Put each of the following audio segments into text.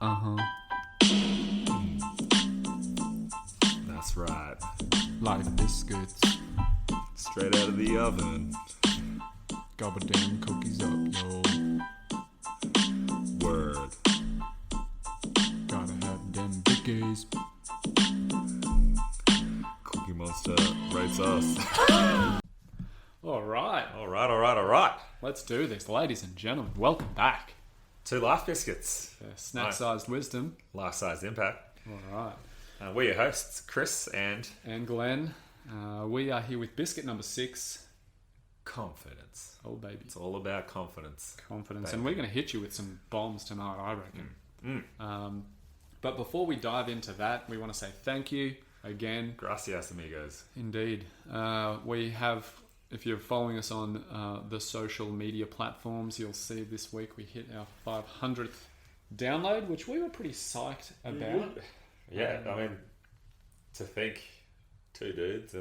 Uh-huh. That's right. Like biscuits. Straight out of the oven. Gobble damn cookies up, yo. Word. Gotta have them bickies. Cookie Monster rates us. All right. All right. Let's do this, ladies and gentlemen. Welcome back. Two Life Biscuits. Snack-sized wisdom. Life-sized impact. All right. We're your hosts, Chris and Glen. We are here with biscuit number 6. confidence. Oh, baby. It's all about confidence. Confidence. Baby. And we're going to hit you with some bombs tonight, I reckon. But before we dive into that, we want to say thank you again. Gracias, amigos. Indeed. We have, if you're following us on the social media platforms, you'll see this week we hit our 500th download, which we were pretty psyched about. Yeah, I mean, to think two dudes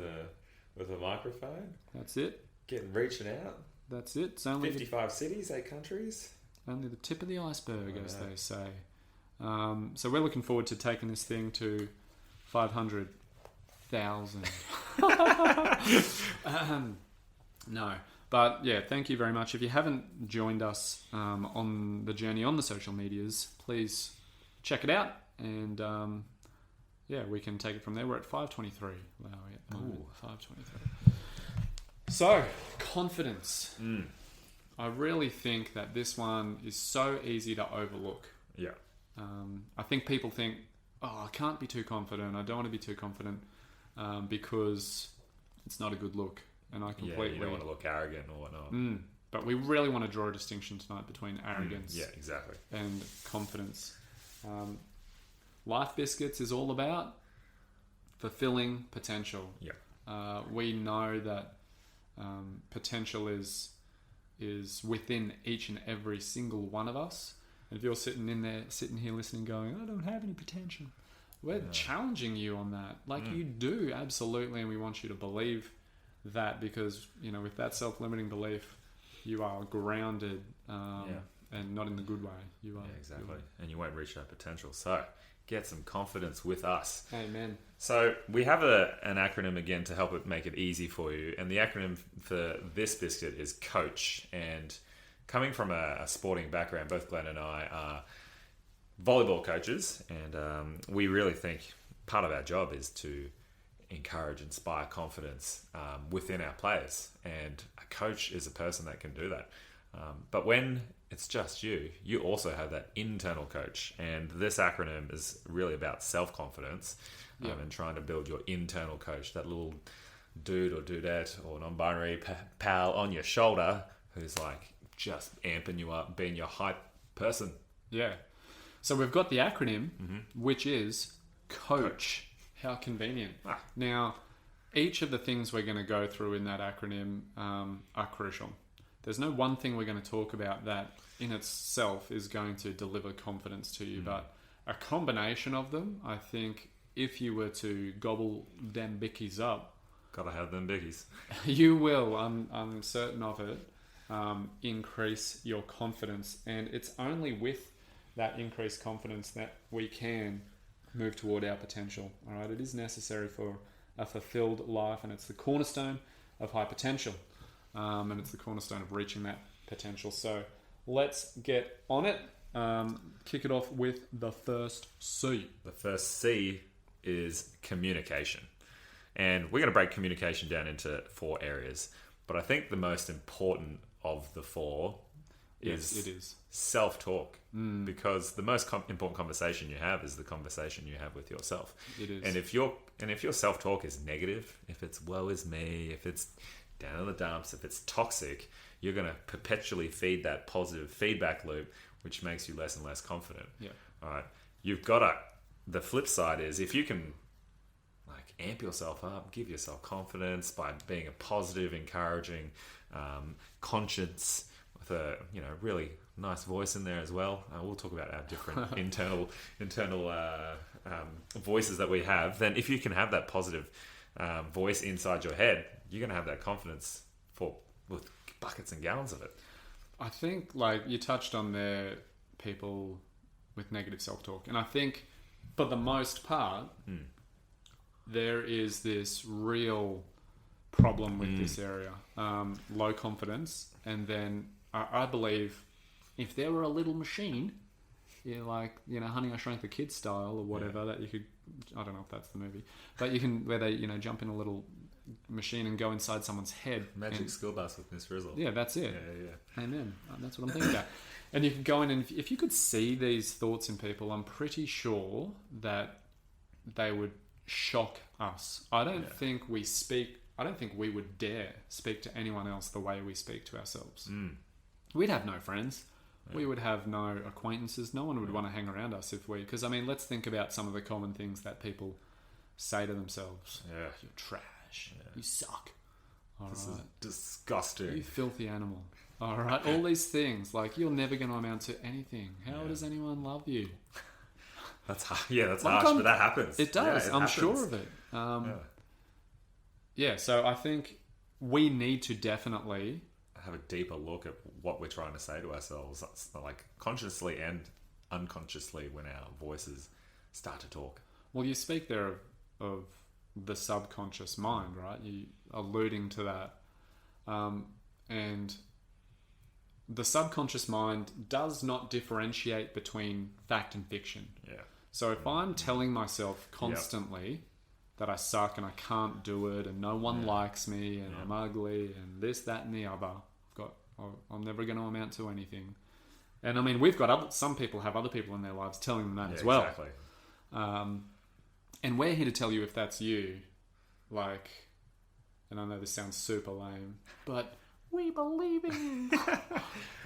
with a microphone. That's it. Reaching out. That's it. It's only 55 cities, 8 countries. only the tip of the iceberg, as they say. So we're looking forward to taking this thing to 500,000. No, but yeah, thank you very much. If you haven't joined us on the journey on the social medias, please check it out, and yeah, we can take it from there. We're at 523. Wow, yeah, 523. So, confidence. I really think that this one is so easy to overlook. Yeah. I think people think, I can't be too confident. I don't want to be too confident because it's not a good look. And I completely... Yeah, you don't want to look arrogant or whatnot. But we really want to draw a distinction tonight between arrogance Yeah, exactly. and confidence. Life Biscuits is all about fulfilling potential. Yeah. We know that potential is within each and every single one of us. And if you're sitting here listening going, I don't have any potential, we're challenging you on that. Like you do, absolutely, and we want you to believe that, because with that self-limiting belief, you are grounded and not in the good way. You are exactly, and you won't reach that potential. So get some confidence with us. Amen. So we have an acronym again to help make it easy for you, and the acronym for this biscuit is COACH. And coming from a sporting background, both Glenn and I are volleyball coaches, and we really think part of our job is to encourage, inspire confidence within our players, and a coach is a person that can do that. But when it's just you also have that internal coach, and this acronym is really about self-confidence and trying to build your internal coach, that little dude or dudette or non-binary pal on your shoulder who's like just amping you up, being your hype person. Yeah. So we've got the acronym, which is COACH. How convenient. Now, each of the things we're going to go through in that acronym are crucial. There's no one thing we're going to talk about that in itself is going to deliver confidence to you, but a combination of them, I think, if you were to gobble them bickies up, Gotta have them biggies. you will, I'm certain of it, increase your confidence. And it's only with that increased confidence that we can move toward our potential. All right, it is necessary for a fulfilled life, and it's the cornerstone of high potential, and it's the cornerstone of reaching that potential. So let's get on it. Kick it off with the first C. The first C is communication, and we're going to break communication down into 4 areas. But I think the most important of the 4 is self-talk, because the most important conversation you have is the conversation you have with yourself. It is. And if your self-talk is negative, if it's woe is me, if it's down in the dumps, if it's toxic, you're going to perpetually feed that positive feedback loop, which makes you less and less confident. Yeah. All right. You've got to. The flip side is, if you can amp yourself up, give yourself confidence by being a positive, encouraging conscience with a really nice voice in there as well. We'll talk about our different internal voices that we have. Then if you can have that positive voice inside your head, you're going to have that confidence with buckets and gallons of it. I think, you touched on there, people with negative self-talk. And I think, for the most part, there is this real problem with this area. Low confidence. And then I believe if there were a little machine, like, Honey, I Shrunk the Kids style or whatever, that you could, I don't know if that's the movie, but you can, where they, jump in a little machine and go inside someone's head. Magic School Bus with Miss Frizzle. Yeah, that's it. Yeah. Amen. That's what I'm thinking about. And you can go in, and if you could see these thoughts in people, I'm pretty sure that they would shock us. I don't think we would dare speak to anyone else the way we speak to ourselves. We'd have no friends. We would have no acquaintances. No one would want to hang around us because, let's think about some of the common things that people say to themselves. Yeah. You're trash. You suck. This is disgusting. You filthy animal. All right. All these things, like, you're never going to amount to anything. How does anyone love you? That's harsh. Yeah, that's harsh, but that happens. It does. Yeah, I'm sure of it. So I think we need to definitely have a deeper look at what we're trying to say to ourselves, like consciously and unconsciously, when our voices start to talk. Well, you speak there of the subconscious mind, right? You alluding to that. And the subconscious mind does not differentiate between fact and fiction. Yeah. So if I'm telling myself constantly that I suck and I can't do it and no one likes me and I'm ugly and this, that and the other, I'm never going to amount to anything. And we've got some people have other people in their lives telling them that as well. Exactly. And we're here to tell you if that's you, and I know this sounds super lame, but we believe in you.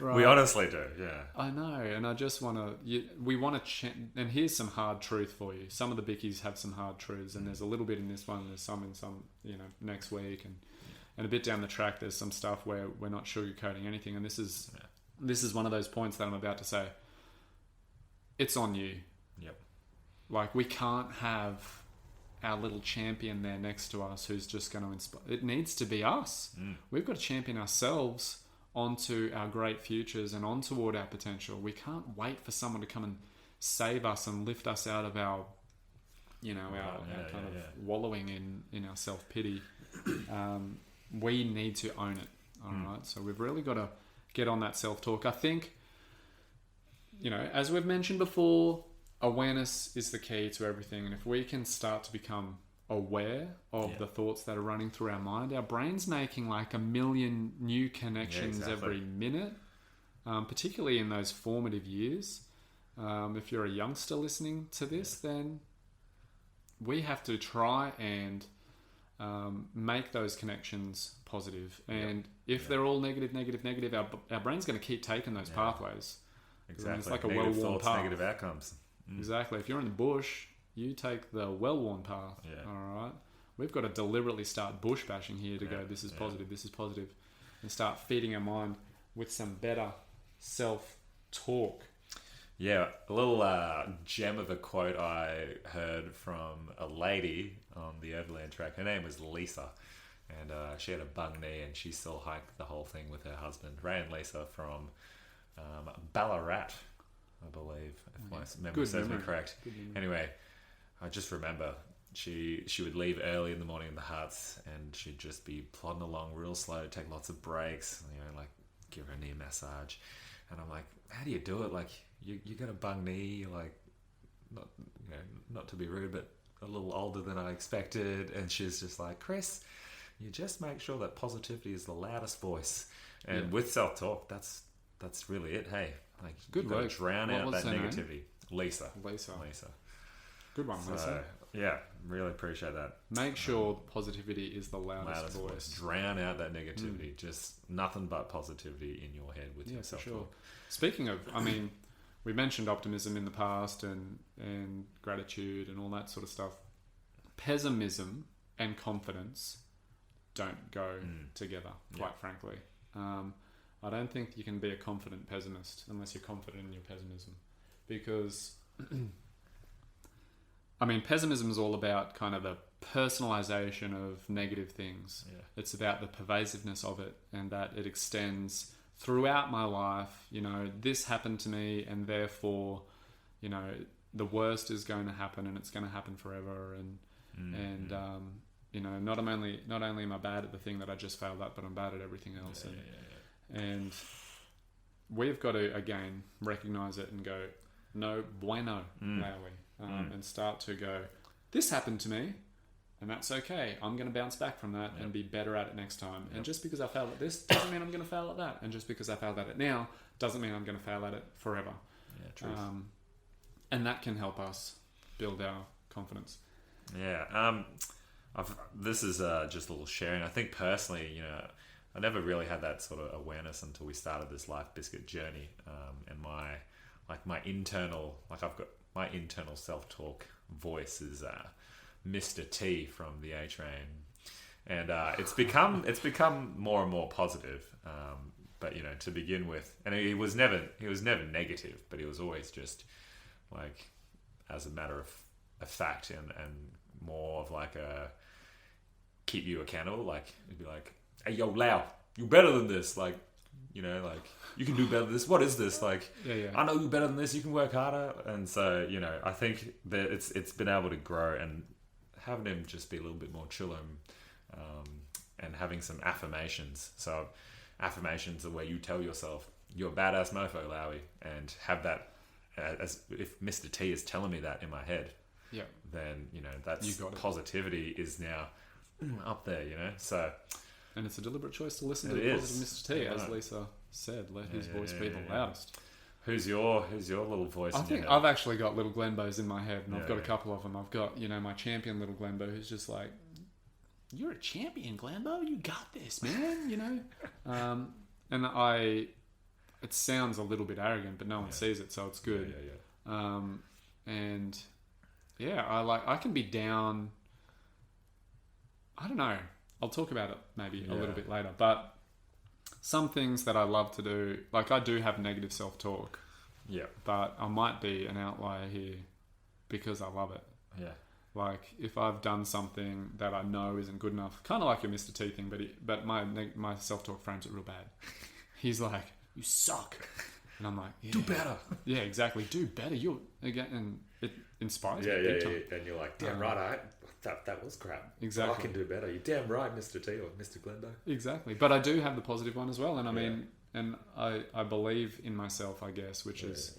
Right? We honestly do, yeah. I know, and I just want to, we want to, and here's some hard truth for you. Some of the Bickies have some hard truths, and there's a little bit in this one, there's some in some, next week, and a bit down the track, there's some stuff where we're not sugarcoating anything, and this is one of those points that I'm about to say. It's on you. Yep. Like, we can't have our little champion there next to us who's just going to inspire. It needs to be us. We've got to champion ourselves onto our great futures and on toward our potential. We can't wait for someone to come and save us and lift us out of our, wallowing in our self-pity. We need to own it. All right. So we've really got to get on that self-talk. I think, as we've mentioned before, awareness is the key to everything. And if we can start to become aware of the thoughts that are running through our mind, our brain's making like 1 million new connections every minute, particularly in those formative years. If you're a youngster listening to this, then we have to try and make those connections positive. And if they're all negative, our brain's going to keep taking those pathways. Exactly. It's like a negative well-worn thoughts, path. negative outcomes. Exactly. If you're in the bush, you take the well-worn path. All right. We've got to deliberately start bush bashing here to go, this is positive, and start feeding our mind with some better self-talk. Yeah, a little gem of a quote I heard from a lady on the overland track. Her name was Lisa, and she had a bung knee, and she still hiked the whole thing with her husband. Ray and Lisa from Ballarat, I believe, if my memory serves me correct. Anyway, I just remember she would leave early in the morning in the huts, and she'd just be plodding along real slow, take lots of breaks, like give her a knee massage. And I'm like, how do you do it? Like, you got a bung knee, like, not to be rude, but a little older than I expected. And she's just like, Chris, you just make sure that positivity is the loudest voice. And with self-talk, that's really it. Hey, like, good work. Drown out that negativity. Lisa. Good one, Lisa. Yeah, really appreciate that. Make sure positivity is the loudest voice. Drown out that negativity. Just nothing but positivity in your head with your self-talk. Sure. Speaking of, we mentioned optimism in the past and gratitude and all that sort of stuff. Pessimism and confidence don't go together, quite frankly. I don't think you can be a confident pessimist unless you're confident in your pessimism. Because, pessimism is all about kind of the personalization of negative things. Yeah. It's about the pervasiveness of it, and that it extends throughout my life. This happened to me, and therefore, you know, the worst is going to happen and it's going to happen forever. You know, not only am I bad at the thing that I just failed at, but I'm bad at everything else. And we've got to, again, recognize it and go, no bueno, Lowy, and start to go, this happened to me, and that's okay. I'm going to bounce back from that and be better at it next time. And just because I failed at this doesn't mean I'm going to fail at that. And just because I failed at it now doesn't mean I'm going to fail at it forever. Yeah, truth. And that can help us build our confidence. Yeah. This is just a little sharing. I think personally, you know, I never really had that sort of awareness until we started this Life Biscuit journey. And my internal self-talk voice is Mr. T from the A Train, and it's become more and more positive. But you know, to begin with, and he was never negative, but he was always just like, as a matter of fact, and more of like a keep you accountable. Like, it'd be like, hey, yo, Lau, you better than this. Like, you know, like, you can do better than this. What is this? Like, I know you better than this. You can work harder. And so, you know, I think that it's been able to grow, and having him just be a little bit more chill and having some affirmations. So affirmations are where you tell yourself, you're a badass mofo, Lowy, and have that as if Mr. T is telling me that in my head. Yeah. Then, you know, that's positivity is now up there, you know. So, and it's a deliberate choice to listen to the positive Mr. T, as Lisa said. Let his voice be the loudest. Who's your little voice? I think I've actually got little Glenbows in my head, and I've got a couple of them. I've got, you know, my champion little Glenbo, who's just like, "You're a champion, Glenbo. You got this, man." You know, and it sounds a little bit arrogant, but no one sees it, so it's good. And I can be down. I don't know. I'll talk about it maybe a little bit later, but some things that I love to do, like I do have negative self-talk. Yeah. But I might be an outlier here because I love it. Yeah. Like if I've done something that I know isn't good enough, kind of like your Mr. T thing, but my self-talk frames it real bad. He's like, "You suck," and I'm like, "Do better." Yeah, exactly. Do better. You again, and it inspires me. Yeah. And you're like, "Damn right, that was crap. Exactly. I can do better. You're damn right, Mr. T or Mr. Glendo." Exactly. But I do have the positive one as well, and I mean, and I believe in myself, I guess, which is,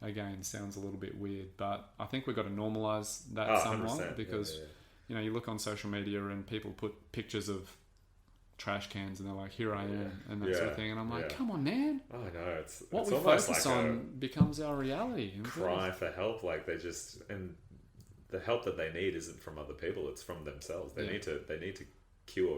again, sounds a little bit weird, but I think we've got to normalize that somewhat because, you know, you look on social media and people put pictures of trash cans and they're like, "Here I am," and that sort of thing, and I'm like, "Come on, man!" I know it's what we focus on becomes our reality. Cry for help, like they just the help that they need isn't from other people; it's from themselves. They need to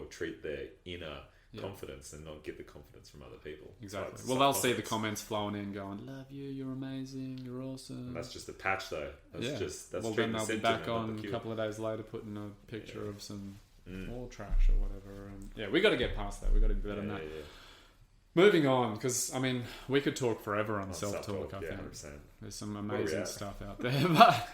treat their inner confidence and not get the confidence from other people. Exactly. Well, they'll see the comments flowing in, going, "Love you, you're amazing, you're awesome." And that's just a patch, though. That's then they'll be back on a couple of days later, putting a picture of some more trash or whatever. And we got to get past that. We got to be better than that. Moving on, because I mean, we could talk forever on self-talk. I think 100%. There's some amazing stuff out there, but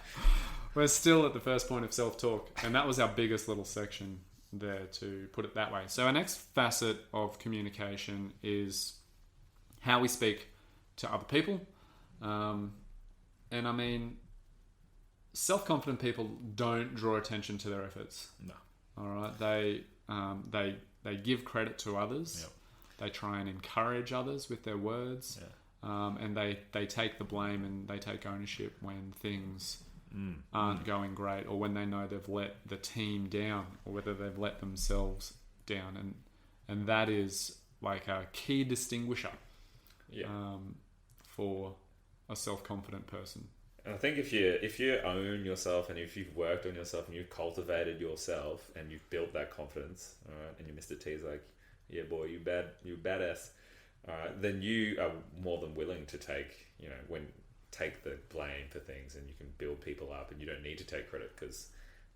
we're still at the first point of self-talk, and that was our biggest little section there, to put it that way. So our next facet of communication is how we speak to other people, and I mean, self-confident people don't draw attention to their efforts. No. All right, they give credit to others. Yep. They try and encourage others with their words, and they take the blame and they take ownership when things aren't going great, or when they know they've let the team down, or whether they've let themselves down, and that is like a key distinguisher for a self-confident person. And I think if you own yourself, and if you've worked on yourself and you've cultivated yourself and you've built that confidence, all right, and your Mr. T's like, "Yeah, boy, you badass," all right, then you are more than willing to take the blame for things, and you can build people up, and you don't need to take credit because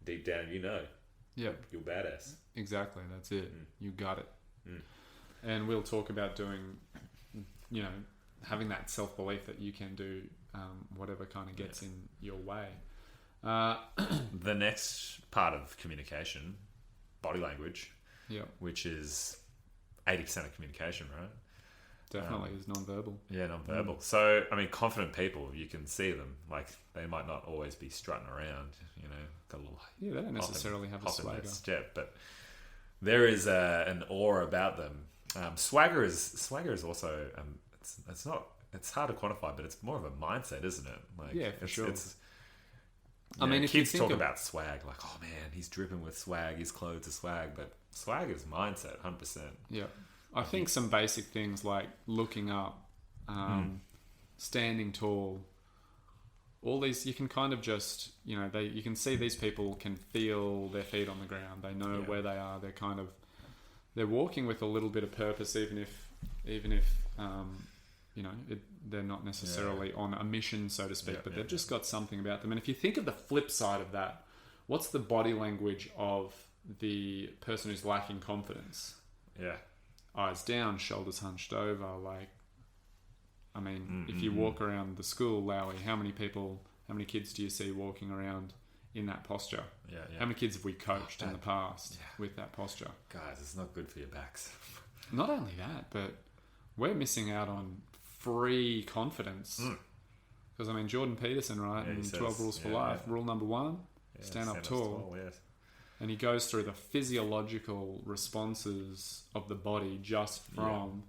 deep down you know, you're badass. Exactly, that's it. You got it. And we'll talk about doing, you know, having that self-belief that you can do whatever kind of gets in your way. The next part of communication, body language, which is 80% of communication, right? definitely is non-verbal. Yeah, non-verbal. So, I mean, confident people, you can see them. Like, they might not always be strutting around, got a little... Yeah, they don't necessarily have a swagger. Step, but there is an aura about them. Swagger is also... it's hard to quantify, but it's more of a mindset, isn't it? Like, yeah, for sure. I mean, if kids talk about swag, like, oh man, he's dripping with swag, his clothes are swag, but swag is mindset, 100%. Yeah. I think some basic things like looking up, standing tall, all these, you can kind of just, you can see these people can feel their feet on the ground. They know where they are. They're walking with a little bit of purpose, even if they're not necessarily on a mission, so to speak, but they've just got something about them. And if you think of the flip side of that, what's the body language of the person who's lacking confidence? Yeah. Eyes down, shoulders hunched over. Like, I mean, if you walk around the school, Lowy, how many kids do you see walking around in that posture? Yeah. How many kids have we coached in the past with that posture? Guys, it's not good for your backs. Not only that, but we're missing out on free confidence. Because, I mean, Jordan Peterson, right? Yeah, in 12 Rules for Life, rule number 1, stand up tall. Yes. And he goes through the physiological responses of the body just from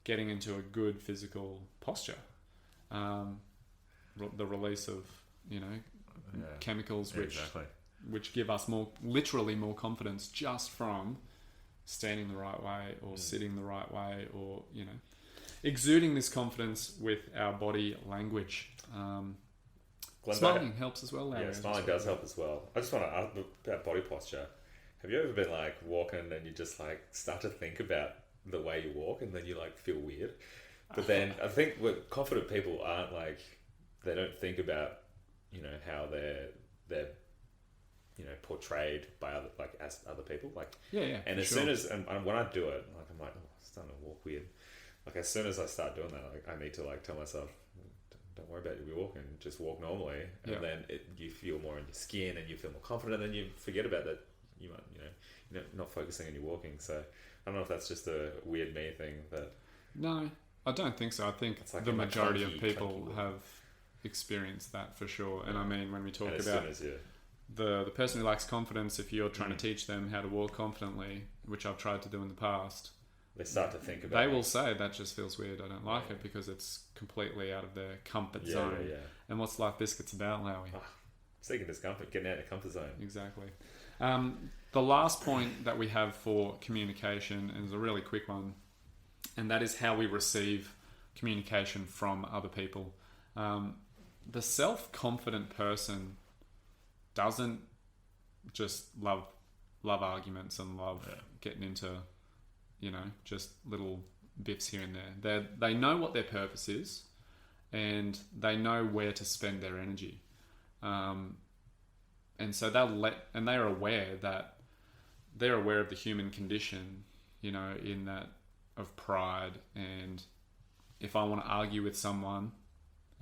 getting into a good physical posture. The release of, chemicals which give us literally more confidence just from standing the right way or sitting the right way or, exuding this confidence with our body language. Smiling helps as well, Larry. Yeah, smiling does help as well. I just want to ask about body posture. Have you ever been like walking and you just like start to think about the way you walk and then you like feel weird? But then I think what confident people aren't like, they don't think about, how they're portrayed by as other people. Like, and as soon as, and when I do it, like I'm like, oh, I'm starting to walk weird. Like as soon as I start doing that, like I need to like tell myself, don't worry about you walking, just walk normally, and then you feel more in your skin and you feel more confident, and then you forget about that. You might, not focusing on your walking. So I don't know if that's just a weird me thing. That no, I don't think so. I think like the majority of people have experienced that for sure. And I mean, when we talk about the person who lacks confidence, if you're trying to teach them how to walk confidently, which I've tried to do in the past, they start to think about they will say that just feels weird, I don't like it, because it's completely out of their comfort zone. And what's Life Biscuits about, Lowy? Seeking discomfort, getting out of the comfort zone. Exactly. The last point that we have for communication is a really quick one, and that is how we receive communication from other people. The self-confident person doesn't just love arguments and love getting into just little biffs here and there. They know what their purpose is, and they know where to spend their energy. And so they're aware of the human condition, in that of pride. And if I want to argue with someone,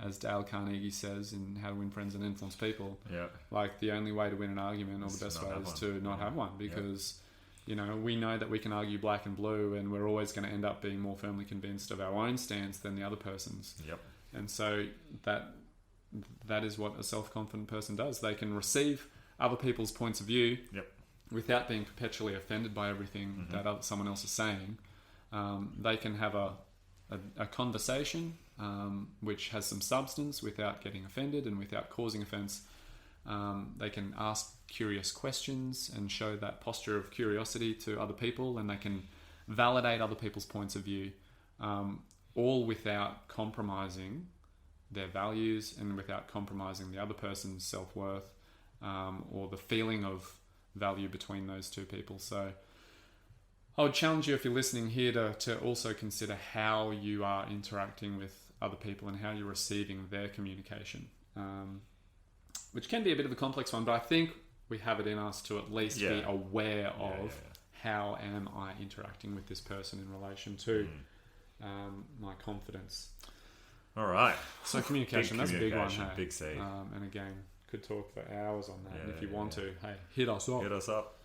as Dale Carnegie says in How to Win Friends and Influence People, like the only way to win an argument, or the best way, is to not have one, because we know that we can argue black and blue, and we're always going to end up being more firmly convinced of our own stance than the other person's. And so that is what a self-confident person does. They can receive other people's points of view without being perpetually offended by everything that someone else is saying. They can have a conversation which has some substance without getting offended and without causing offense. They can ask curious questions and show that posture of curiosity to other people, and they can validate other people's points of view, all without compromising their values and without compromising the other person's self-worth, or the feeling of value between those two people. So I would challenge you, if you're listening here, to also consider how you are interacting with other people and how you're receiving their communication, which can be a bit of a complex one, but I think we have it in us to at least be aware of how am I interacting with this person in relation to my confidence. All right. So communication, that's a big one. Hey? Big C. And again, could talk for hours on that. And if you want to, hey, hit us up. Hit us up.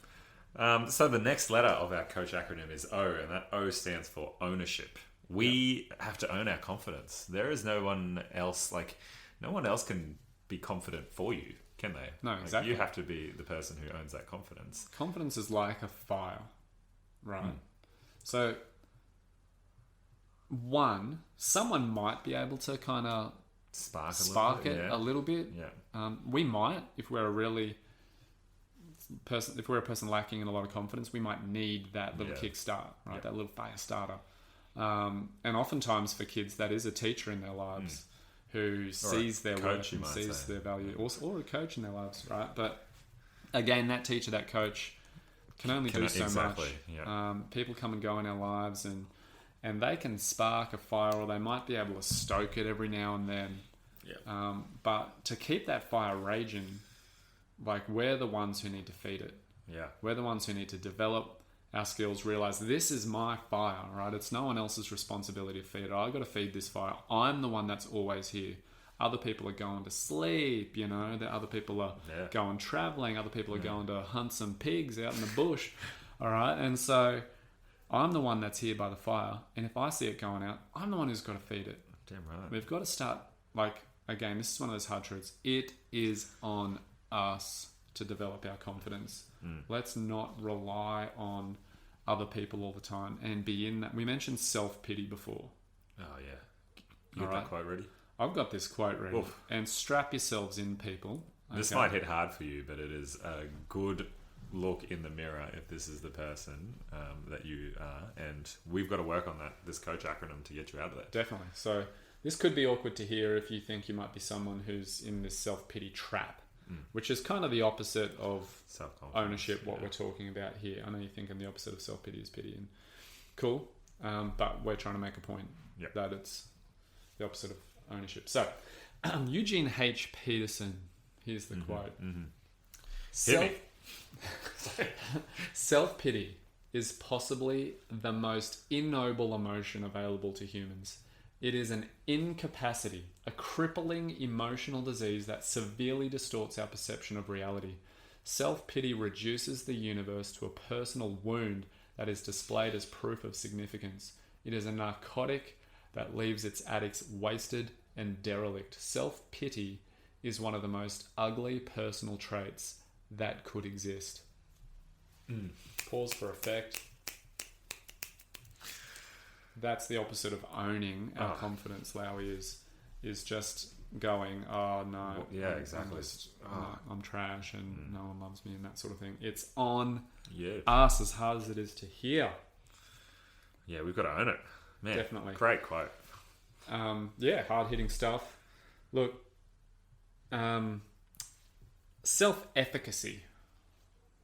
So the next letter of our coach acronym is O, and that O stands for ownership. We have to own our confidence. There is no one else, no one else can be confident for you, can they? No, exactly. You have to be the person who owns that confidence. Confidence is like a fire, right? So, someone might be able to kind of spark it a little bit. Yeah. We might, if we're a person lacking in a lot of confidence, we might need that little kickstart, right? That little fire starter. And oftentimes for kids, that is a teacher in their lives who sees their work and sees their value, or a coach in their lives, right? But again, that teacher, that coach can only do so much. Yeah. People come and go in our lives, and they can spark a fire, or they might be able to stoke it every now and then. Yeah. But to keep that fire raging, we're the ones who need to feed it. Yeah. We're the ones who need to develop our skills, realize this is my fire, right? It's no one else's responsibility to feed it. I've got to feed this fire. I'm the one that's always here. Other people are going to sleep, the other people are going traveling. Other people are going to hunt some pigs out in the bush. All right. And so I'm the one that's here by the fire. And if I see it going out, I'm the one who's got to feed it. Damn right. We've got to start, again, this is one of those hard truths. It is on us to develop our confidence. Let's not rely on other people all the time and be in that. We mentioned self-pity before. Oh, yeah. You got that quote ready? I've got this quote ready. Oof. And strap yourselves in, people. This might hit hard for you, but it is a good look in the mirror if this is the person that you are. And we've got to work on this coach acronym to get you out of there. Definitely. So this could be awkward to hear if you think you might be someone who's in this self-pity trap, which is kind of the opposite of ownership, what we're talking about here. I know you're thinking the opposite of self-pity is pity, and cool, but we're trying to make a point that it's the opposite of ownership. So, Eugene H. Peterson, here's the quote. Self-pity is possibly the most ignoble emotion available to humans. It is an incapacity, a crippling emotional disease that severely distorts our perception of reality. Self-pity reduces the universe to a personal wound that is displayed as proof of significance. It is a narcotic that leaves its addicts wasted and derelict. Self-pity is one of the most ugly personal traits that could exist. Pause for effect. That's the opposite of owning our confidence, Lowy, is just going, oh no, exactly. I'm trash and no one loves me and that sort of thing. It's on us as hard as it is to hear. Yeah, we've got to own it. Man, definitely. Great quote. Hard-hitting stuff. Look, self-efficacy,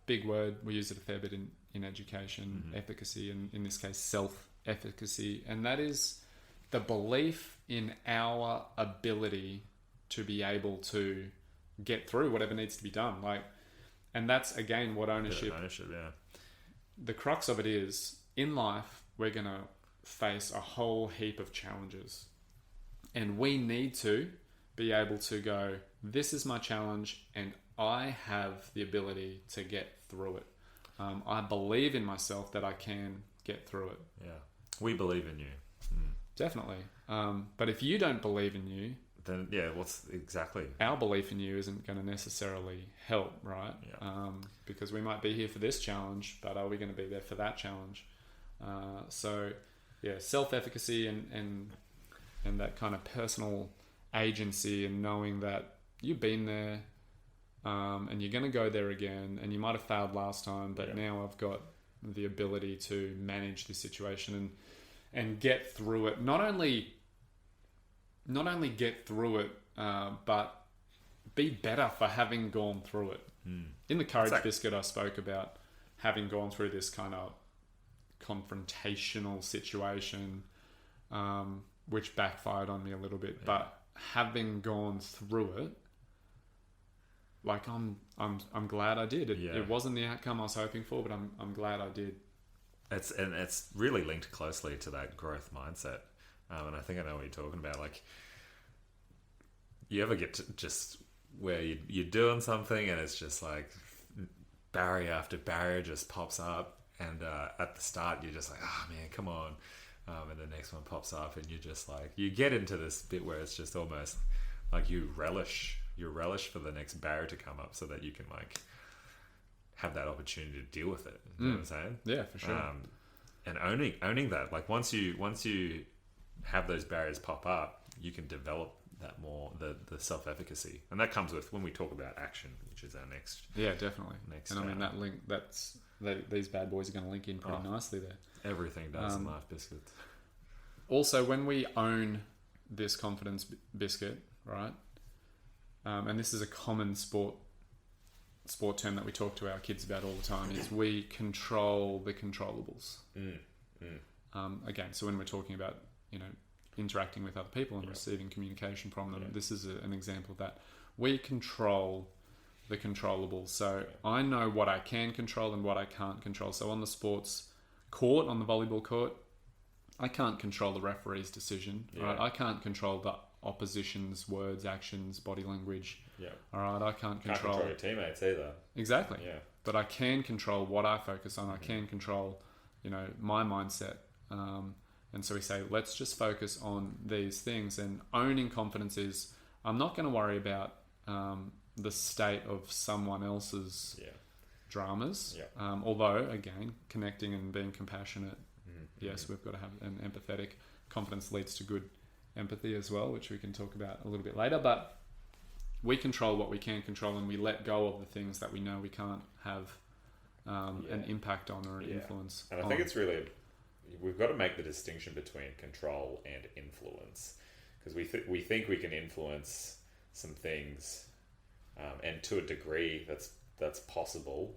big word. We use it a fair bit in education. Efficacy, and in this case, self-efficacy. And that is the belief in our ability to be able to get through whatever needs to be done. And that's, again, what ownership... The crux of it is, in life, we're going to face a whole heap of challenges. And we need to be able to go, this is my challenge, and I have the ability to get through it. I believe in myself that I can get through it. Yeah. We believe in you. Definitely. But if you don't believe in you, then what's exactly our belief in you isn't going to necessarily help, right? Because we might be here for this challenge, but are we going to be there for that challenge? Self-efficacy and that kind of personal agency, and knowing that you've been there, and you're going to go there again, and you might have failed last time, but now I've got the ability to manage the situation and get through it. Not only get through it, but be better for having gone through it. In the Courage Biscuit, I spoke about having gone through this kind of confrontational situation, which backfired on me a little bit. But having gone through it, I'm glad I did. It wasn't the outcome I was hoping for, but I'm glad I did. It's really linked closely to that growth mindset, and I think I know what you're talking about. You ever get to just where you're doing something and it's just like barrier after barrier just pops up, and at the start you're just like, oh man, come on, and the next one pops up, and you're just like, you get into this bit where it's just almost like you relish for the next barrier to come up, so that you can like have that opportunity to deal with it. You know what I'm saying? Yeah, for sure. And owning that, like once you have those barriers pop up, you can develop that more, the self-efficacy, and that comes with when we talk about action, which is our next. Yeah, definitely. Next, and I mean that link. These bad boys are going to link in pretty nicely there. Everything does in Life Biscuits. Also, when we own this confidence biscuit, right? And this is a common sport term that we talk to our kids about all the time, is we control the controllables. Again, so when we're talking about, interacting with other people and receiving communication from them, this is an example of that. We control the controllables. So I know what I can control and what I can't control. So on the sports court, on the volleyball court, I can't control the referee's decision. Right? I can't control the opposition's words, actions, body language. Yeah. All right. I can't control your teammates either. Exactly. Yeah. But I can control what I focus on. I can control, my mindset. And so we say, let's just focus on these things. And owning confidence is, I'm not going to worry about the state of someone else's dramas. Yeah. Although, again, connecting and being compassionate, yes, we've got to have an empathetic. Confidence leads to good empathy as well, which we can talk about a little bit later. But we control what we can control, and we let go of the things that we know we can't have an impact on or an influence on. And I think it's really, we've got to make the distinction between control and influence, because we think we can influence some things, and to a degree that's possible,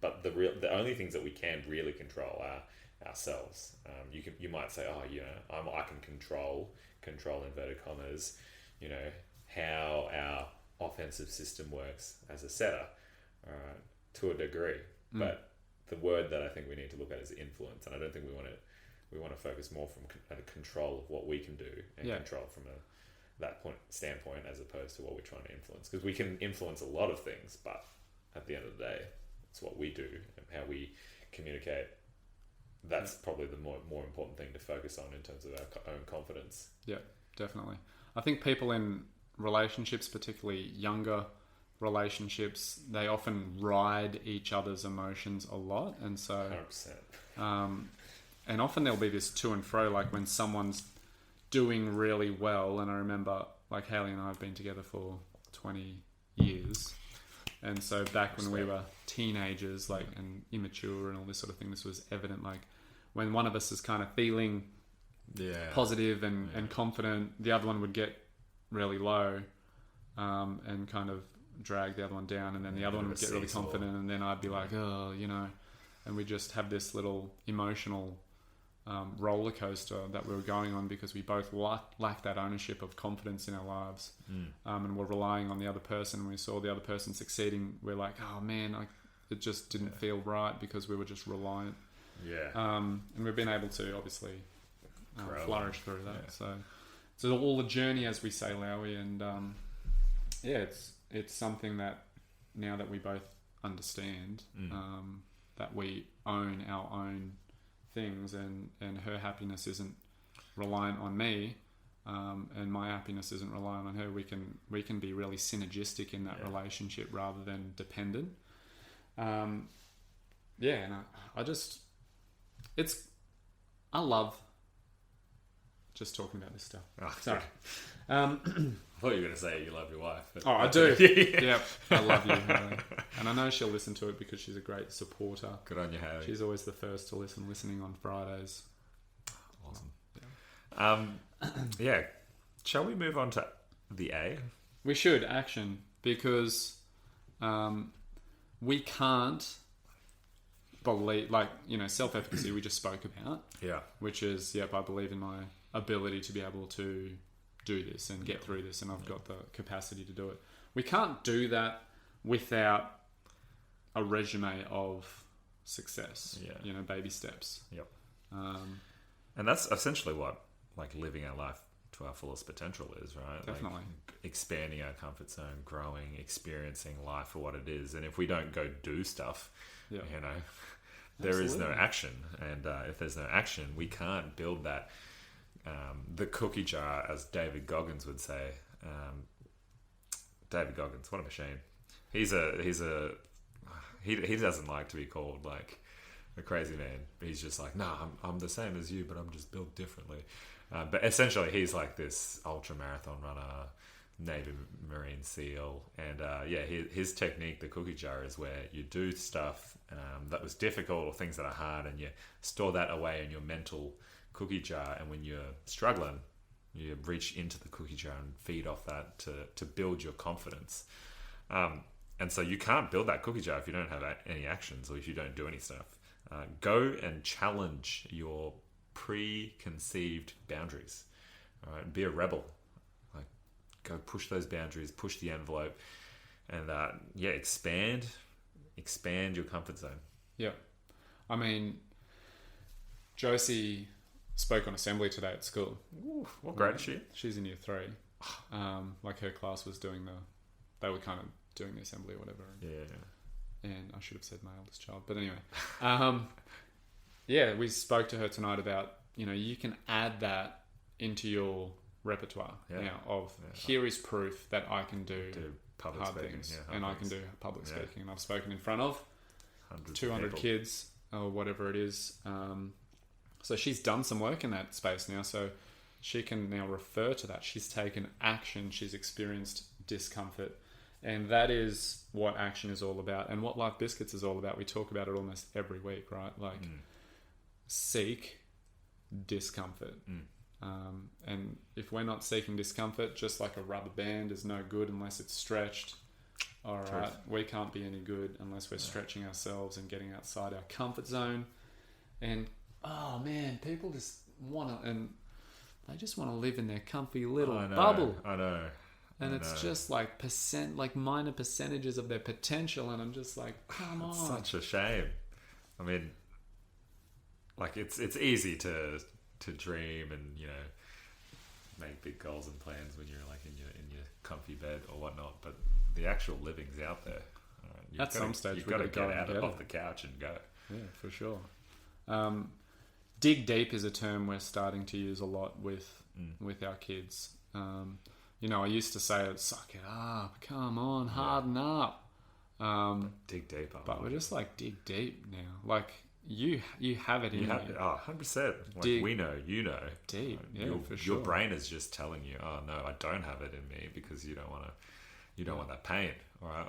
but the only things that we can really control are ourselves. You might say, I can control inverted commas, how our offensive system works as a setter, to a degree. But the word that I think we need to look at is influence, and I don't think we want to focus more from a control of what we can do and control from that standpoint, as opposed to what we're trying to influence, because we can influence a lot of things, but at the end of the day, it's what we do and how we communicate. That's probably the more important thing to focus on in terms of our own confidence. Yeah, definitely. I think people in relationships, particularly younger relationships, they often ride each other's emotions a lot, and so 100%. And often there'll be this to and fro, like when someone's doing really well. And I remember, like, Haley and I have been together for 20 years, and so back when we were teenagers, like, and immature and all this sort of thing, this was evident. Like when one of us is kind of feeling positive and confident, the other one would get really low, and kind of drag the other one down, and then the other one would get really confident, and then I'd be like, and we just have this little emotional roller coaster that we were going on, because we both lacked that ownership of confidence in our lives, and we're relying on the other person. And we saw the other person succeeding, we're like, oh man, it just didn't feel right, because we were just reliant. And we've been able to obviously flourish through that. So all the journey, as we say, Lowy, and it's something that now that we both understand, that we own our own things, and her happiness isn't reliant on me, and my happiness isn't reliant on her. We can be really synergistic in that relationship rather than dependent. And I love just talking about this stuff. Oh, sorry. I thought you were going to say you love your wife. But I do. Yep, I love you, Haley. And I know she'll listen to it because she's a great supporter. Good on you, Haley. She's always the first to listening on Fridays. Awesome. Shall we move on to the A? We should, action, because we can't believe, self-efficacy we just spoke about. Yeah. Which is, I believe in my ability to be able to do this and get through this, and I've got the capacity to do it. We can't do that without a resume of success, baby steps. Yep. And that's essentially what, living our life to our fullest potential is, right? Definitely. Expanding our comfort zone, growing, experiencing life for what it is. And if we don't go do stuff, there is no Absolutely. action. And if there's no action, we can't build that. The cookie jar, as David Goggins would say. David Goggins, what a machine. He doesn't like to be called like a crazy man. He's just like, nah, I'm the same as you, but I'm just built differently. But essentially, he's like this ultra marathon runner, Navy Marine SEAL, and his technique, the cookie jar, is where you do stuff that was difficult or things that are hard, and you store that away in your mental cookie jar, and when you're struggling, you reach into the cookie jar and feed off that to build your confidence. And so you can't build that cookie jar if you don't have any actions or if you don't do any stuff. Go and challenge your preconceived boundaries. All right, be a rebel. Like, go push those boundaries, push the envelope, and expand your comfort zone. Yeah. I mean, Josie spoke on assembly today at school. Ooh, what grade is she? She's in year 3. Like her class was they were kind of doing the assembly or whatever. Yeah. And I should have said my eldest child, but anyway. We spoke to her tonight about, you can add that into your repertoire now of here is proof that I can do public hard speaking, things hard and I things. can do public speaking. And I've spoken in front of Hundreds 200 of people. kids or whatever it is. So she's done some work in that space now. So she can now refer to that. She's taken action. She's experienced discomfort. And that is what action is all about. And what Life Biscuits is all about. We talk about it almost every week, right? Like, seek discomfort. And if we're not seeking discomfort, just like a rubber band is no good unless it's stretched. All right, we can't be any good unless we're stretching ourselves and getting outside our comfort zone. And oh man, people just want to, and they just want to live in their comfy little bubble. I know. And it's just like minor percentages of their potential, and I'm just like, come on. It's such a shame. I mean, like it's easy to dream and make big goals and plans when you're like in your comfy bed or whatnot, but the actual living's out there. At some stage, you've got to go get out off the couch and go. Yeah, for sure. Dig deep is a term we're starting to use a lot with our kids. I used to say, suck it up, come on, harden up. Dig deep. But we're just like, dig deep now. Like, you have it in you. 100%. Like, we know, Deep, for sure. Your brain is just telling you, oh no, I don't have it in me, because you don't want that pain. All right,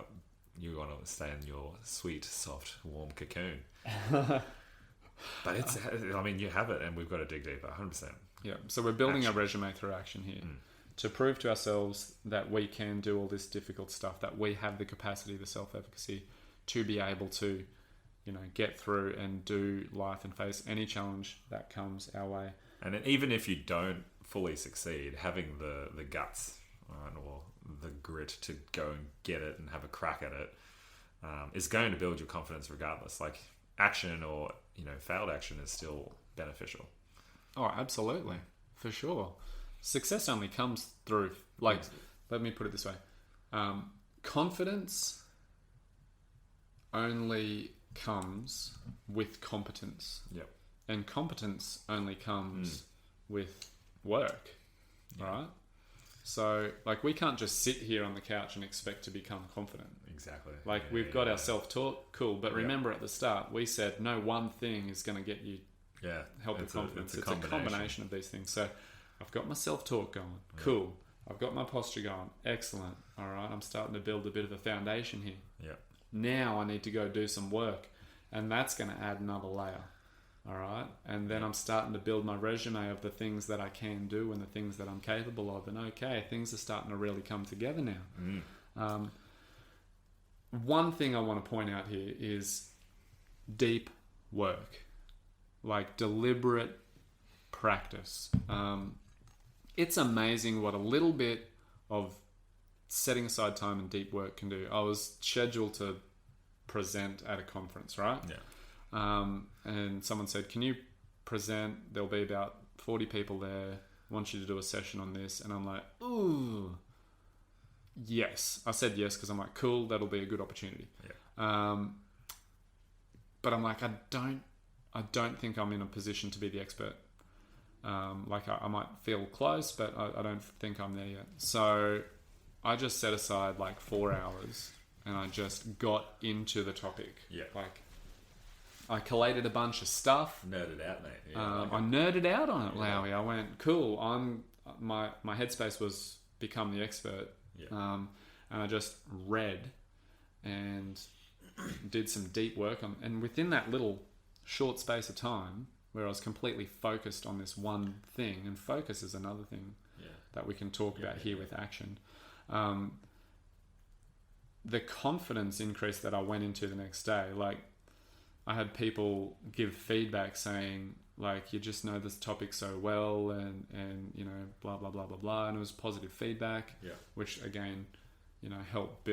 you want to stay in your sweet, soft, warm cocoon. But you have it, and we've got to dig deeper, 100%. Yeah, so we're building our resume through action here to prove to ourselves that we can do all this difficult stuff, that we have the capacity, the self-efficacy to be able to, get through and do life and face any challenge that comes our way. And even if you don't fully succeed, having the guts, or the grit to go and get it and have a crack at it is going to build your confidence regardless. Like, action or failed action is still beneficial. Oh, absolutely, for sure. Success only comes through, let me put it this way. Confidence only comes with competence. Yep. And competence only comes with work, right? So, we can't just sit here on the couch and expect to become confident. Exactly. We've got our self-talk, cool. But remember at the start, we said no one thing is going to get you help with confidence. It's a combination of these things. So, I've got my self-talk going, cool. I've got my posture going, excellent. All right, I'm starting to build a bit of a foundation here. Yeah. Now I need to go do some work, and that's going to add another layer. All right, and then I'm starting to build my resume of the things that I can do and the things that I'm capable of, and things are starting to really come together now. One thing I want to point out here is deep work, like deliberate practice. It's amazing what a little bit of setting aside time and deep work can do. I was scheduled to present at a conference, right? Yeah. And someone said, can you present? There'll be about 40 people there. I want you to do a session on this. And I'm like, ooh, yes. I said yes because I'm like, cool, that'll be a good opportunity. Yeah. but I'm like, I don't think I'm in a position to be the expert. Like I might feel close, but I don't think I'm there yet. So I just set aside like 4 hours and I just got into the topic. Yeah. Like I collated a bunch of stuff. Nerded out, mate. Yeah, I nerded out on it, Lowy. I went, cool. My headspace was become the expert. Yeah. And I just read and did some deep work on, and within that little short space of time where I was completely focused on this one thing, and focus is another thing that we can talk about here with action. The confidence increase that I went into the next day, like I had people give feedback saying like, you just know this topic so well, and you know, blah blah blah blah blah, and it was positive feedback, which again, you know, helped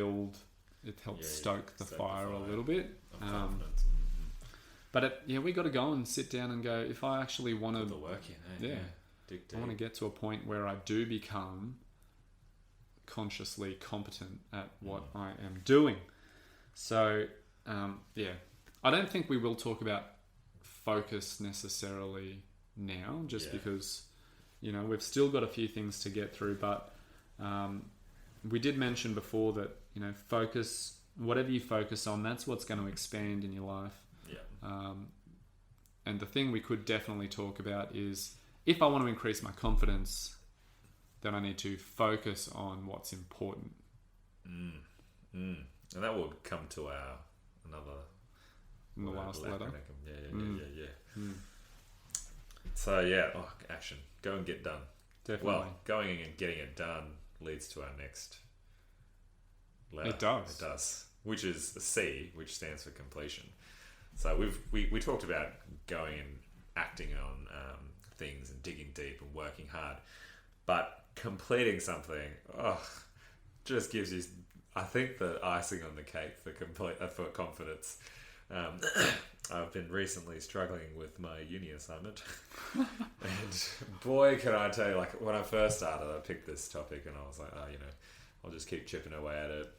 stoke the fire a little bit. But we got to go and sit down and go, if I actually want to put the work in, dig deep. I want to get to a point where I do become consciously competent at what I am doing. So I don't think we will talk about focus necessarily now, just because, you know, we've still got a few things to get through, but we did mention before that, you know, focus, whatever you focus on, that's what's going to expand in your life. And the thing we could definitely talk about is, if I want to increase my confidence, then I need to focus on what's important. And that will come to the last letter. So action. Go and get done. Definitely. Well, going and getting it done leads to our next letter. It does. It does. Which is a C, which stands for completion. So we talked about going and acting on things and digging deep and working hard, but completing something just gives you, I think, the icing on the cake for confidence. I've been recently struggling with my uni assignment, and boy, can I tell you, like when I first started, I picked this topic and I was like, I'll just keep chipping away at it.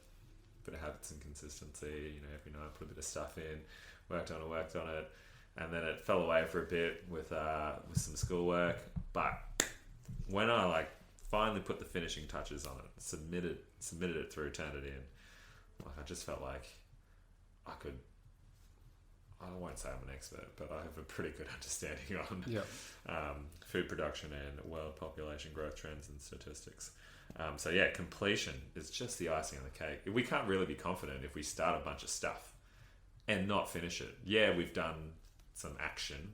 Bit of habits and consistency, you know, every night put a bit of stuff in, worked on it, and then it fell away for a bit with some schoolwork. But when I finally put the finishing touches on it, submitted it through, turned it in, I just felt like I won't say I'm an expert, but I have a pretty good understanding on food production and world population growth trends and statistics. Completion is just the icing on the cake. We can't really be confident if we start a bunch of stuff and not finish it. Yeah, we've done some action,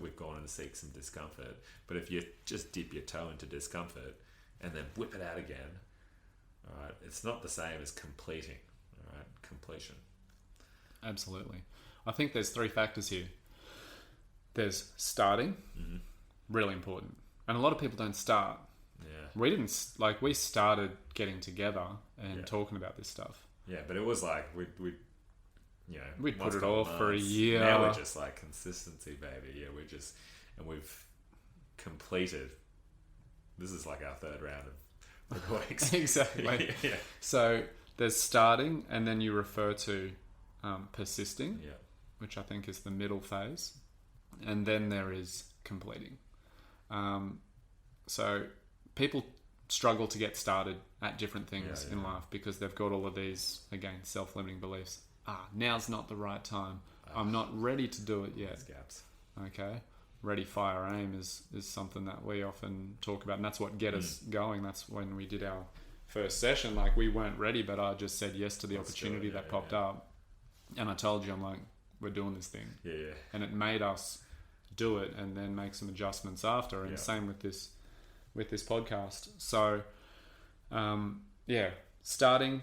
we've gone and seek some discomfort, but if you just dip your toe into discomfort and then whip it out again, all right, it's not the same as completing. All right, completion. Absolutely. I think there's 3 factors here. There's starting, really important, and a lot of people don't start. We didn't, we started getting together and talking about this stuff. Yeah, but it was like we'd put it off for a year. Now we're just like consistency, baby. Yeah, we've completed. This is like our 3rd round of recordings. Exactly. So there's starting, and then you refer to persisting, which I think is the middle phase, and then there is completing. So people struggle to get started at different things in life because they've got all of these, again, self-limiting beliefs. Now's not the right time. I'm not ready to do it yet. Gaps. Okay. Ready, fire, aim is something that we often talk about, and that's what get us going. That's when we did our first session. Like, we weren't ready, but I just said yes to the opportunity that popped up. And I told you, I'm like, we're doing this thing. Yeah. And it made us do it and then make some adjustments after. And same with this podcast. So, starting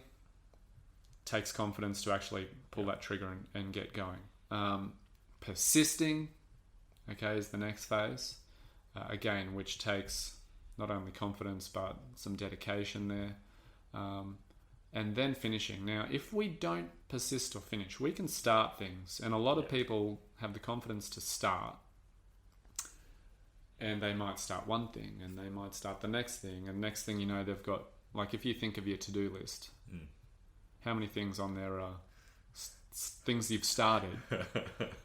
takes confidence to actually pull that trigger and get going. Persisting, is the next phase. Again, which takes not only confidence, but some dedication there. And then finishing. Now, if we don't persist or finish, we can start things. And a lot of people have the confidence to start. And they might start one thing, and they might start the next thing. And next thing you know, they've got, if you think of your to-do list, how many things on there are things you've started,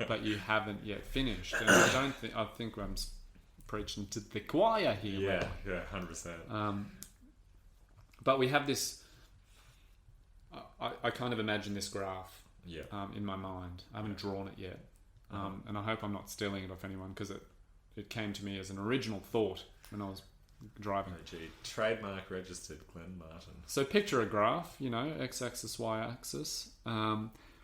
but you haven't yet finished. And I think I'm preaching to the choir here. Yeah, 100%. But we have this. I kind of imagine this graph. Yeah. In my mind, I haven't drawn it yet, and I hope I'm not stealing it off anyone because it came to me as an original thought when I was driving. Oh, gee. Trademark registered, Glen Martin. So picture a graph, x-axis, y-axis.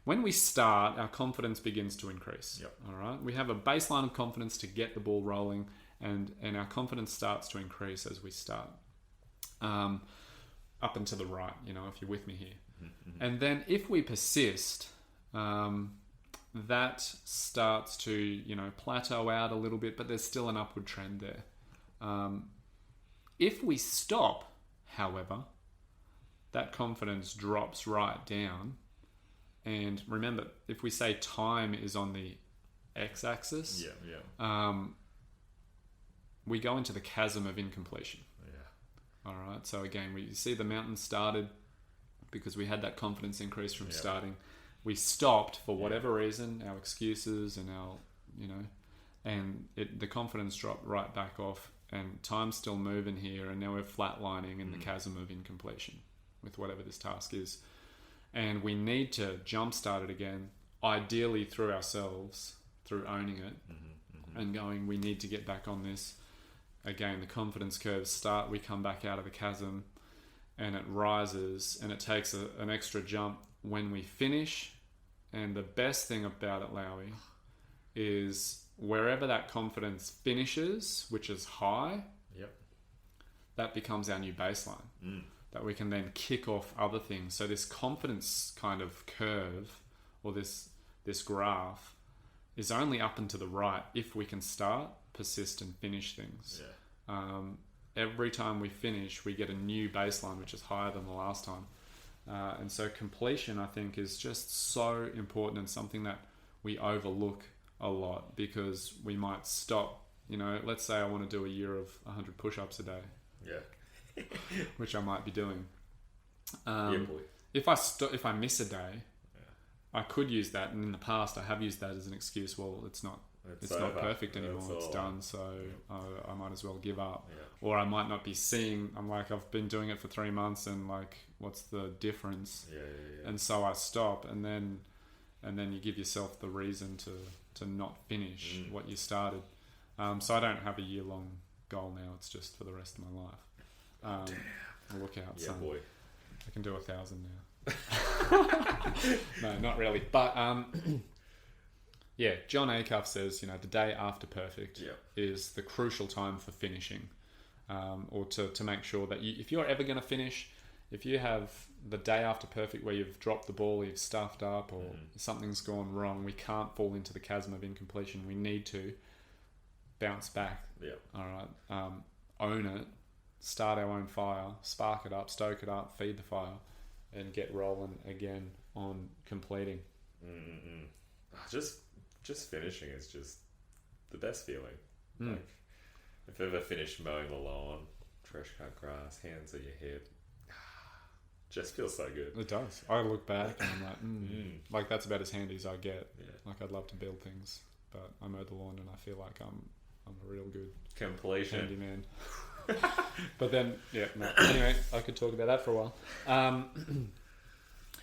When we start, our confidence begins to increase. Yep. All right. We have a baseline of confidence to get the ball rolling, and our confidence starts to increase as we start. Up and to the right, if you're with me here. Mm-hmm. And then if we persist, that starts to, plateau out a little bit, but there's still an upward trend there. If we stop, however, that confidence drops right down. And remember, if we say time is on the x-axis, we go into the chasm of incompletion. Yeah. All right. So again, we see the mountain started because we had that confidence increase from starting. We stopped for whatever reason, our excuses and our, and the confidence dropped right back off, and time's still moving here, and now we're flatlining in the chasm of incompletion with whatever this task is. And we need to jumpstart it again, ideally through ourselves, through owning it and going, we need to get back on this. Again, the confidence curves start, we come back out of the chasm and it rises, and it takes an extra jump when we finish. And the best thing about it, Lowy, is wherever that confidence finishes, which is high, that becomes our new baseline. That we can then kick off other things. So this confidence kind of curve, or this graph, is only up and to the right if we can start, persist, and finish things. Every time we finish, we get a new baseline, which is higher than the last time. And so completion, I think, is just so important, and something that we overlook a lot, because we might stop. Let's say I want to do a year of 100 push-ups a day. Yeah. Which I might be doing. Boy. If I miss a day, I could use that, and in the past I have used that as an excuse. Well, it's not perfect anymore. It's done, so I might as well give up. Yeah. Or I might not be seeing. I'm like, I've been doing it for 3 months, and like, what's the difference? Yeah. And so I stop, and then you give yourself the reason to not finish what you started. So I don't have a year-long goal now. It's just for the rest of my life. Look out, son. Boy. I can do 1,000 now. No, not really. But John Acuff says, the day after perfect is the crucial time for finishing, or to make sure that if you're ever going to finish, if you have the day after perfect where you've dropped the ball, you've stuffed up, or something's gone wrong, we can't fall into the chasm of incompletion. We need to bounce back. All right. Own it. Start our own fire, spark it up, stoke it up, feed the fire, and get rolling again on completing. Just finishing is just the best feeling. Like, if you've ever finished mowing the lawn, fresh cut grass, hands on your head, just feels so good. It does. I look back and I'm like, like that's about as handy as I get. Yeah. Like, I'd love to build things, but I mow the lawn and I feel like I'm a real good completion handyman. But then, anyway, I could talk about that for a while.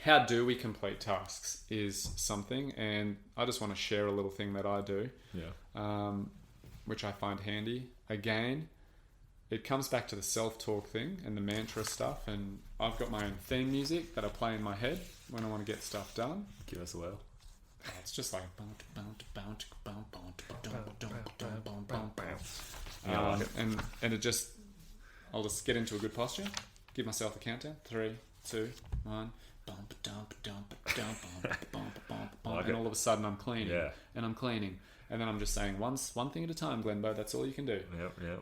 How do we complete tasks is something, and I just want to share a little thing that I do, which I find handy. Again, it comes back to the self-talk thing and the mantra stuff, and I've got my own theme music that I play in my head when I want to get stuff done. Give us a whirl. It's just like and it just, I'll just get into a good posture, give myself a countdown, 3, 2, 1, and all of a sudden I'm cleaning, and I'm cleaning, and then I'm just saying one thing at a time, Glenbo. That's all you can do.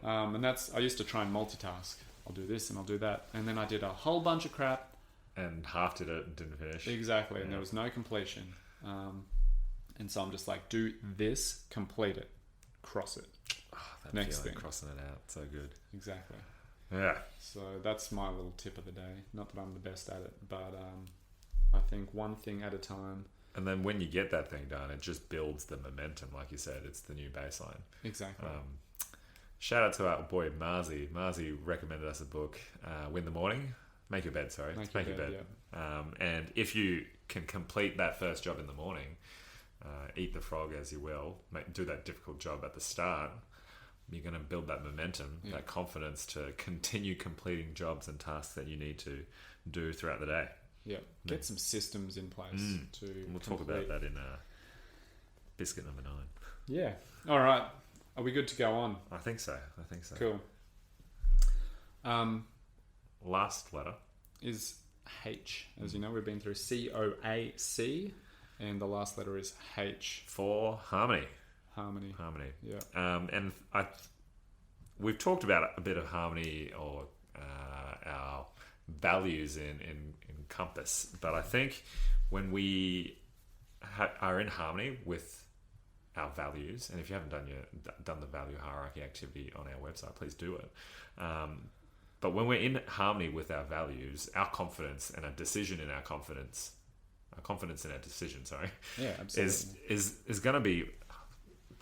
And I used to try and multitask. I'll do this and I'll do that, and then I did a whole bunch of crap, and half did it and didn't finish. Exactly, and there was no completion. And so I'm just like, do this, complete it, cross it. That next thing, crossing it out, so good. Exactly. Yeah. So that's my little tip of the day. Not that I'm the best at it, but I think one thing at a time, And then when you get that thing done, it just builds the momentum. Like you said, it's the new baseline. Exactly. Shout out to our boy Marzi. Marzi recommended us a book, Win the Morning. Make your bed, sorry. Make your bed. Yeah. And if you can complete that first job in the morning, eat the frog as you will, do that difficult job at the start, you're going to build that momentum, that confidence to continue completing jobs and tasks that you need to do throughout the day. Yeah, get some systems in place to. We'll talk about that in biscuit number 9. Yeah. All right. Are we good to go on? I think so. Cool. Last letter is H. As you know, we've been through COAC, and the last letter is H for harmony. Harmony. Yeah. And we've talked about a bit of harmony or our values in compass, but I think when we are in harmony with our values, and if you haven't done the value hierarchy activity on our website, please do it. But when we're in harmony with our values, our confidence and our decision in our confidence in our decision, yeah, absolutely, is going to be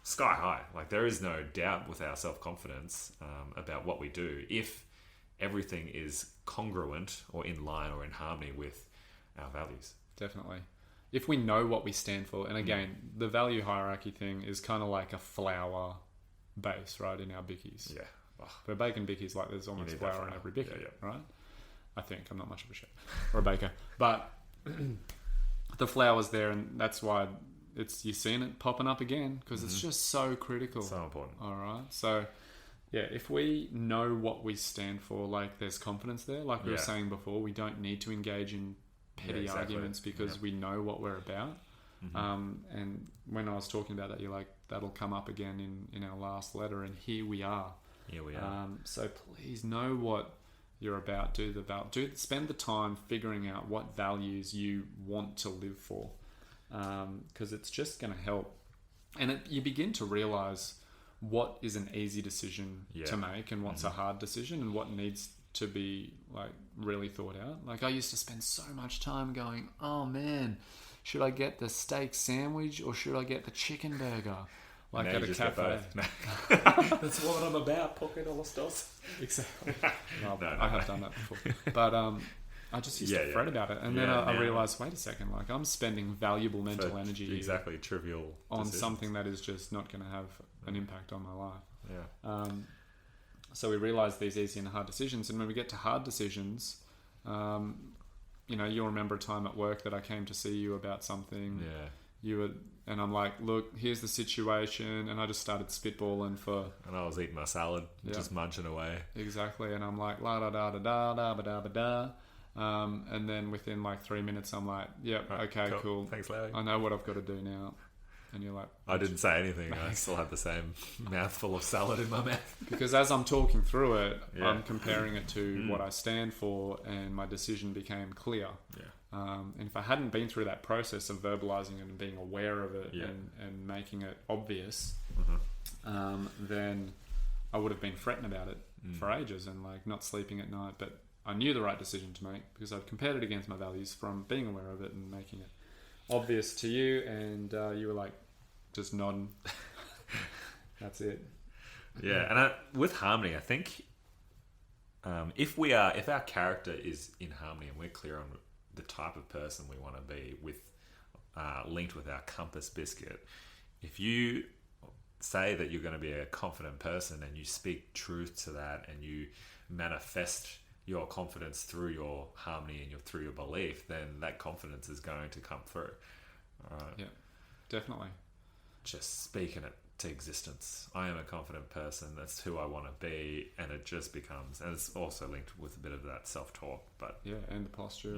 sky high. Like, there is no doubt with our self-confidence about what we do if everything is congruent or in line or in harmony with our values. Definitely. If we know what we stand for, and again, the value hierarchy thing is kind of like a flour base, right, in our bickies. Yeah. For bacon bickies, like there's almost flour in every bicky, right? I think. I'm not much of a chef or a baker. But the flour's there, and that's why you're seeing it popping up again, because it's just so critical. So important. All right. So, yeah, if we know what we stand for, like there's confidence there. Like we were saying before, we don't need to engage in petty arguments because we know what we're about. And when I was talking about that, you're like, that'll come up again in our last letter, and here we are. Here we are. So please know what you're about. Spend the time figuring out what values you want to live for, because it's just going to help. And you begin to realize what is an easy decision to make, and what's a hard decision, and what needs to be like really thought out. Like, I used to spend so much time going, oh man, should I get the steak sandwich or should I get the chicken burger? Like at a cafe. That's what I'm about, pocket all stores. Exactly. No, I have done that before. But I just used to fret about it. And then I realized, wait a second, like I'm spending valuable mental energy trivial on decisions. Something that is just not going to have an impact on my life. Yeah. So we realize these easy and hard decisions. And when we get to hard decisions, you'll remember a time at work that I came to see you about something. Yeah. And I'm like, look, here's the situation, and I just started spitballing and I was eating my salad, just munching away. Exactly, and I'm like, la da da da da da da da da, and then within like 3 minutes, I'm like, yep, okay, cool. Thanks, Larry. I know what I've got to do now. And you're like, I didn't say anything. I still had the same mouthful of salad in my mouth. Because as I'm talking through it, I'm comparing it to what I stand for, and my decision became clear. Yeah. And if I hadn't been through that process of verbalizing it and being aware of it and making it obvious, then I would have been fretting about it for ages and like not sleeping at night. But I knew the right decision to make because I'd compared it against my values from being aware of it and making it obvious to you. And you were like, just nodding. That's it. Yeah. And with harmony, I think if our character is in harmony and we're clear on the type of person we want to be with, linked with our compass biscuit, if you say that you're going to be a confident person and you speak truth to that and you manifest your confidence through your harmony and through your belief, then that confidence is going to come through. All right. Yeah, definitely. Just speaking it to existence. I am a confident person. That's who I want to be, and it just becomes, and it's also linked with a bit of that self-talk. But and the posture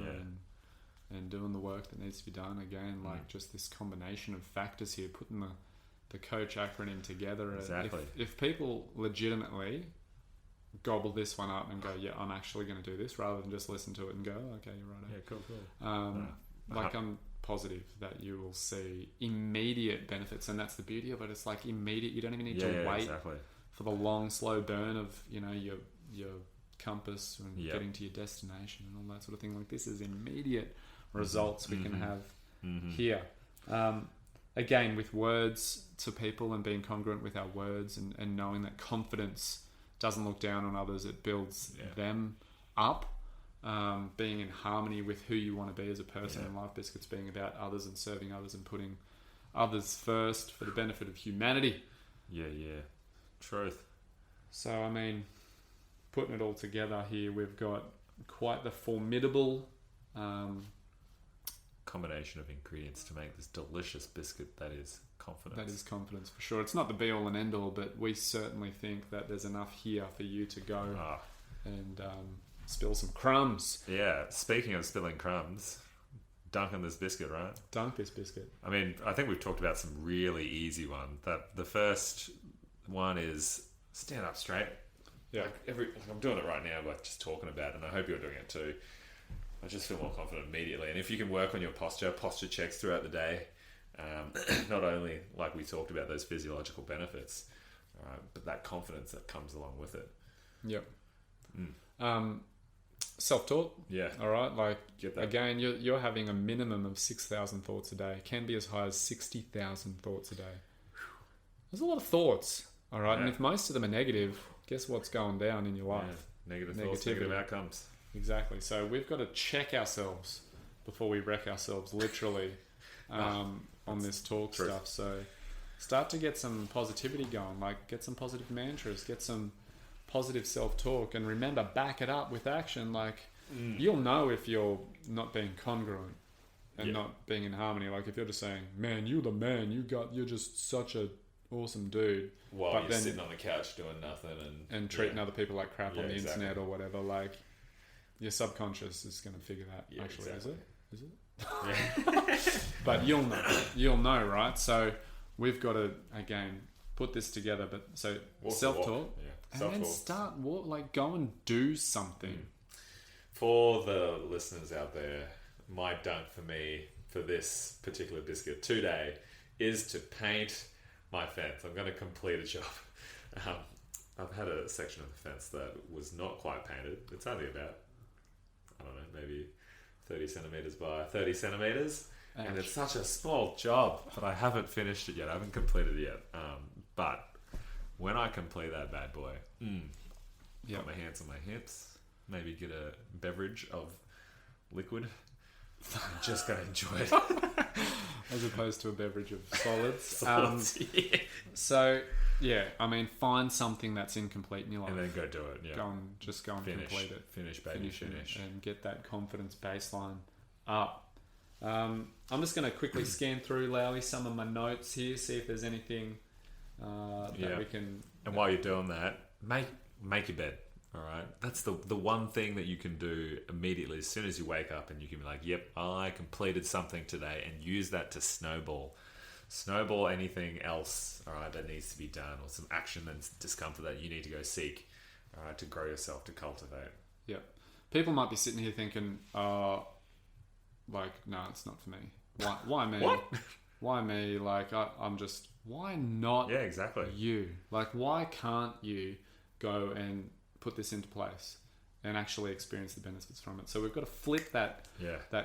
and doing the work that needs to be done. Again, like just this combination of factors here, putting the coach acronym together. Exactly. If people legitimately gobble this one up and go, yeah, I'm actually going to do this, rather than just listen to it and go, okay, you're right. Yeah, cool. I'm positive that you will see immediate benefits, and that's the beauty of it. It's like immediate. You don't even need to wait for the long, slow burn of your compass and getting to your destination and all that sort of thing. Like, this is immediate results we can have here. Again, with words to people and being congruent with our words and knowing that confidence doesn't look down on others, it builds them up. Being in harmony with who you want to be as a person, and Life Biscuits being about others and serving others and putting others first for the benefit of humanity. Yeah. Truth. So, I mean, putting it all together here, we've got quite the formidable combination of ingredients to make this delicious biscuit that is confidence. That is confidence for sure. It's not the be all and end all, but we certainly think that there's enough here for you to go and spill some crumbs. Yeah, speaking of spilling crumbs, dunk on this biscuit, right? Dunk this biscuit. I mean, I think we've talked about some really easy ones. That the first one is stand up straight. Yeah. I'm doing it right now by just talking about it, and I hope you're doing it too. I just feel more confident immediately. And if you can work on your posture checks throughout the day, not only like we talked about those physiological benefits, but that confidence that comes along with it. Yep. Self-talk. Yeah. All right. Like, get that. Again, you're having a minimum of 6,000 thoughts a day. It can be as high as 60,000 thoughts a day. There's a lot of thoughts. All right. Yeah. And if most of them are negative, guess what's going down in your life? Yeah. Negative thoughts, negative outcomes. Exactly. So we've got to check ourselves before we wreck ourselves, literally, on this talk stuff. So start to get some positivity going. Like, get some positive mantras, get some positive self-talk, and remember, back it up with action. Like, you'll know if you're not being congruent and not being in harmony. Like, if you're just saying, man, you're the man, you're just such a awesome dude, while but you're then sitting on the couch doing nothing and treating other people like crap on the exactly. internet or whatever, like, your subconscious is going to figure that. Actually, exactly. is it But you'll know, right? So we've got to, again, put this together. But so self-talk, and then start go and do something. For the listeners out there, my dunk for me for this particular biscuit today is to paint my fence. I'm going to complete a job. I've had a section of the fence that was not quite painted. It's only about, I don't know, maybe 30 centimetres by 30 centimetres. And it's such a small job, but I haven't finished it yet. I haven't completed it yet. But when I complete that bad boy, put my hands on my hips, maybe get a beverage of liquid. I'm just going to enjoy it. As opposed to a beverage of solids. So, I mean, find something that's incomplete in your life. And then go do it. Yeah. Go and complete it. Finish, baby, finish. And get that confidence baseline up. I'm just going to quickly scan through, Lowy, some of my notes here, see if there's anything that we can... And while you're doing that, make your bed. All right, that's the one thing that you can do immediately as soon as you wake up, and you can be like, "Yep, I completed something today," and use that to snowball anything else. All right, that needs to be done, or some action and discomfort that you need to go seek. All right, to grow yourself, to cultivate. Yep. People might be sitting here thinking, no, it's not for me. Why me? What? Why me? Like, I'm just, why not? Yeah, exactly. You, like, why can't you go and put this into place and actually experience the benefits from it? So we've got to flip that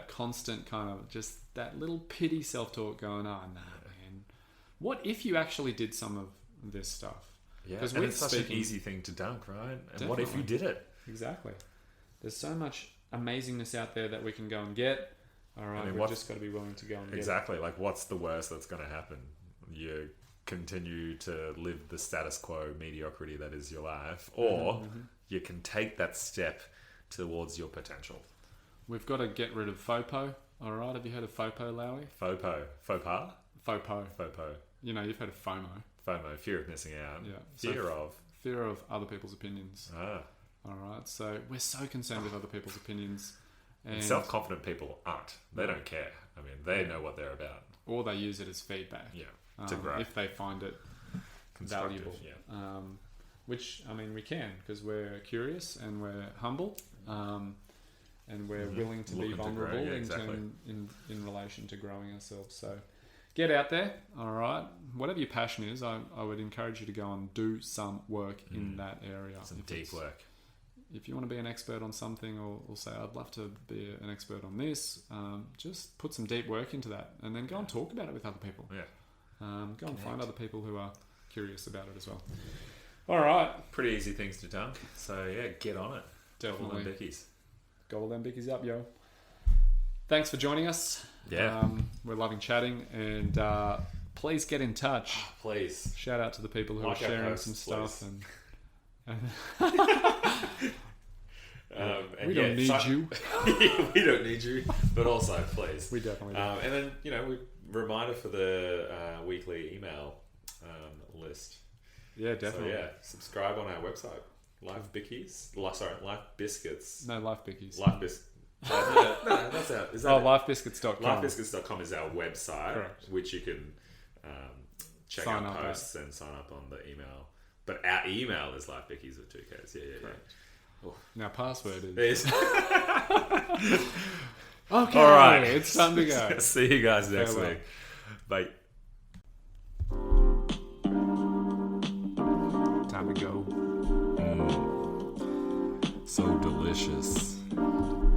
constant kind of just that little pity self-talk going, man, what if you actually did some of this stuff? Yeah, and it's such an easy thing to dunk, right? And Definitely. What if you did it? Exactly. There's so much amazingness out there that we can go and get. All right, we've just got to be willing to go and get it. Like, what's the worst that's going to happen? You continue to live the status quo mediocrity that is your life, or you can take that step towards your potential. We've got to get rid of FOPO. All right, have you heard of FOPO, Lowy? Faux pas? FOPO. You know, you've heard of FOMO, fear of missing out. Yeah, fear of other people's opinions. All right, so we're so concerned with other people's opinions, and self-confident people aren't. They don't care. I mean, they know what they're about, or they use it as feedback. To grow if they find it valuable. Which, I mean, we can, because we're curious and we're humble, and we're willing to be vulnerable in relation to growing ourselves. So get out there, all right? Whatever your passion is, I would encourage you to go and do some work in that area. Some deep work. if you want to be an expert on something, or say, I'd love to be an expert on this, just put some deep work into that, and then go and talk about it with other people. Yeah. Go and find other people who are curious about it as well. All right. Pretty easy things to dunk. So, yeah, get on it. Definitely. Gobble them Bickies. Gobble them Bickies up, yo. Thanks for joining us. Yeah. We're loving chatting, and please get in touch. Please. Shout out to the people who Like are our sharing posts, some stuff. please. We don't need you. We don't need you, but also please. We definitely do. And then we reminder for the weekly email list. Yeah, definitely. So subscribe on our website, Life Bickies. Life Biscuits. No, Life Bickies. Life Biscuits. No, that's our. Is that lifebiscuits.com. Lifebiscuits.com is our website, Correct. which you can check Sign our up posts and sign up on the email. But our email is lifebickies with 2 Ks. Yeah. Now, password is. There's Okay, All right. it's time to go. See you guys next Farewell. week. Bye. Time to go. So delicious.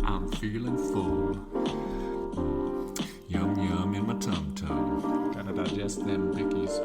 I'm feeling full. Yum yum in my tum tum. Gotta digest them Bickies.